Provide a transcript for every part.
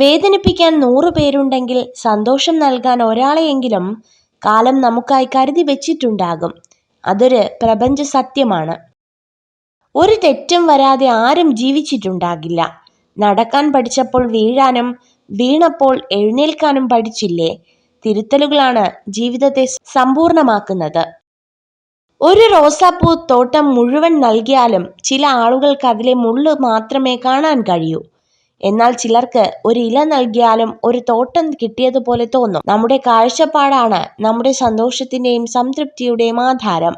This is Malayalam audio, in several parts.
വേദനിപ്പിക്കാൻ 100 പേരുണ്ടെങ്കിൽ സന്തോഷം നൽകാൻ ഒരാളെയെങ്കിലും കാലം നമുക്കായി കരുതി വെച്ചിട്ടുണ്ടാകും. അതൊരു പ്രപഞ്ച സത്യമാണ്. ഒരു തെറ്റും വരാതെ ആരും ജീവിച്ചിട്ടുണ്ടാകില്ല. നടക്കാൻ പഠിച്ചപ്പോൾ വീഴാനും വീണപ്പോൾ എഴുന്നേൽക്കാനും പഠിച്ചില്ലേ? തിരുത്തലുകളാണ് ജീവിതത്തെ സമ്പൂർണമാക്കുന്നത്. ഒരു റോസാപ്പൂ തോട്ടം മുഴുവൻ നൽകിയാലും ചില ആളുകൾക്ക് അതിലെ മുള്ള് മാത്രമേ കാണാൻ കഴിയൂ. എന്നാൽ ചിലർക്ക് ഒരു ഇല നൽകിയാലും ഒരു തോട്ടം കിട്ടിയതുപോലെ തോന്നും. നമ്മുടെ കാഴ്ചപ്പാടാണ് നമ്മുടെ സന്തോഷത്തിന്റെയും സംതൃപ്തിയുടെയും ആധാരം.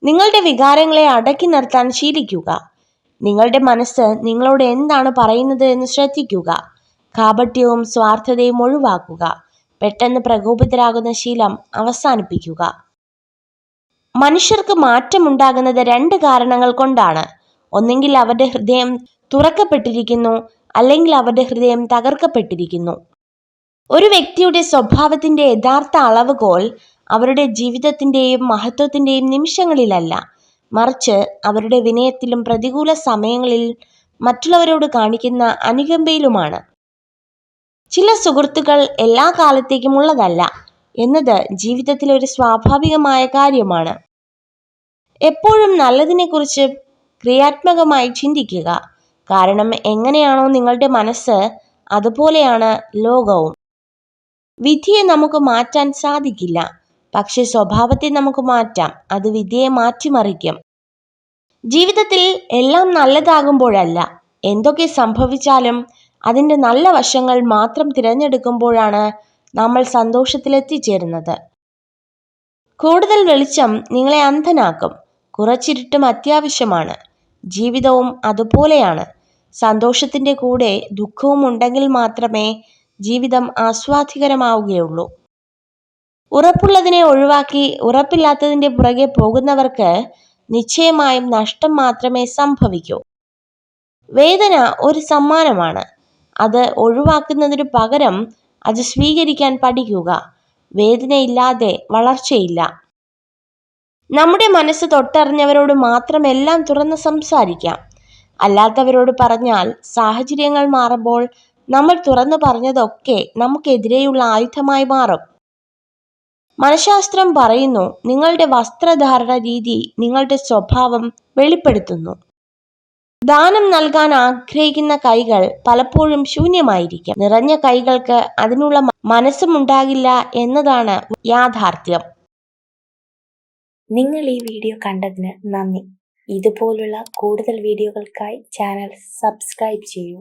നിങ്ങളുടെ വികാരങ്ങളെ അടക്കി നിർത്താൻ ശീലിക്കുക. നിങ്ങളുടെ മനസ്സ് നിങ്ങളോട് എന്താണ് പറയുന്നത് എന്ന് ശ്രദ്ധിക്കുക. കാപട്യവും സ്വാർത്ഥതയും ഒഴിവാക്കുക. പെട്ടെന്ന് പ്രകോപിതരാകുന്ന ശീലം അവസാനിപ്പിക്കുക. മനുഷ്യർക്ക് മാറ്റമുണ്ടാകുന്നത് 2 കാരണങ്ങൾ കൊണ്ടാണ്. ഒന്നെങ്കിൽ അവരുടെ ഹൃദയം തുറക്കപ്പെട്ടിരിക്കുന്നു, അല്ലെങ്കിൽ അവരുടെ ഹൃദയം തകർക്കപ്പെട്ടിരിക്കുന്നു. ഒരു വ്യക്തിയുടെ സ്വഭാവത്തിന്റെ യഥാർത്ഥ അളവുകോൽ അവരുടെ ജീവിതത്തിന്റെയും മഹത്വത്തിന്റെയും നിമിഷങ്ങളിലല്ല, മറിച്ച് അവരുടെ വിനയത്തിലും പ്രതികൂല സമയങ്ങളിൽ മറ്റുള്ളവരോട് കാണിക്കുന്ന അനുകമ്പയിലുമാണ്. ചില സുഹൃത്തുക്കൾ എല്ലാ കാലത്തേക്കും ഉള്ളതല്ല എന്നത് ജീവിതത്തിലെ ഒരു സ്വാഭാവികമായ കാര്യമാണ്. എപ്പോഴും നല്ലതിനെക്കുറിച്ച് ക്രിയാത്മകമായി ചിന്തിക്കുക. കാരണം എങ്ങനെയാണോ നിങ്ങളുടെ മനസ്സ്, അതുപോലെയാണ് ലോകവും. വിധിയെ നമുക്ക് മാറ്റാൻ സാധിക്കില്ല, പക്ഷെ സ്വഭാവത്തെ നമുക്ക് മാറ്റാം. അത് വിധിയെ മാറ്റിമറിക്കും. ജീവിതത്തിൽ എല്ലാം നല്ലതാകുമ്പോഴല്ല, എന്തൊക്കെ സംഭവിച്ചാലും അതിൻ്റെ നല്ല വശങ്ങൾ മാത്രം തിരഞ്ഞെടുക്കുമ്പോഴാണ് നമ്മൾ സന്തോഷത്തിലെത്തിച്ചേരുന്നത്. കൂടുതൽ വെളിച്ചം നിങ്ങളെ അന്ധനാക്കും. കുറച്ചിരുട്ടും അത്യാവശ്യമാണ്. ജീവിതവും അതുപോലെയാണ്. സന്തോഷത്തിന്റെ കൂടെ ദുഃഖവും ഉണ്ടെങ്കിൽ മാത്രമേ ജീവിതം ആസ്വാദികരമാവുകയുള്ളൂ. ഉറപ്പുള്ളതിനെ ഒഴിവാക്കി ഉറപ്പില്ലാത്തതിന്റെ പുറകെ പോകുന്നവർക്ക് നിശ്ചയമായും നഷ്ടം മാത്രമേ സംഭവിക്കൂ. വേദന ഒരു സമ്മാനമാണ്. അത് ഒഴിവാക്കുന്നതിനു പകരം അത് സ്വീകരിക്കാൻ പഠിക്കുക. വേദനയില്ലാതെ വളർച്ചയില്ല. നമ്മുടെ മനസ്സ് തൊട്ടറിഞ്ഞവരോട് മാത്രം എല്ലാം തുറന്ന് സംസാരിക്കാം. അല്ലാത്തവരോട് പറഞ്ഞാൽ സാഹചര്യങ്ങൾ മാറുമ്പോൾ നമ്മൾ തുറന്നു പറഞ്ഞതൊക്കെ നമുക്കെതിരെയുള്ള ആയുധമായി മാറും. മനഃശാസ്ത്രം പറയുന്നു, നിങ്ങളുടെ വസ്ത്രധാരണ രീതി നിങ്ങളുടെ സ്വഭാവം വെളിപ്പെടുത്തുന്നു. ദാനം നൽകാൻ ആഗ്രഹിക്കുന്ന കൈകൾ പലപ്പോഴും ശൂന്യമായിരിക്കും. നിറഞ്ഞ കൈകൾക്ക് അതിനുള്ള മനസ്സുമുണ്ടാകില്ല എന്നതാണ് യാഥാർത്ഥ്യം. നിങ്ങൾ ഈ വീഡിയോ കണ്ടതിന് നന്ദി. ഇതുപോലുള്ള കൂടുതൽ വീഡിയോകൾക്കായി ചാനൽ സബ്സ്ക്രൈബ് ചെയ്യൂ.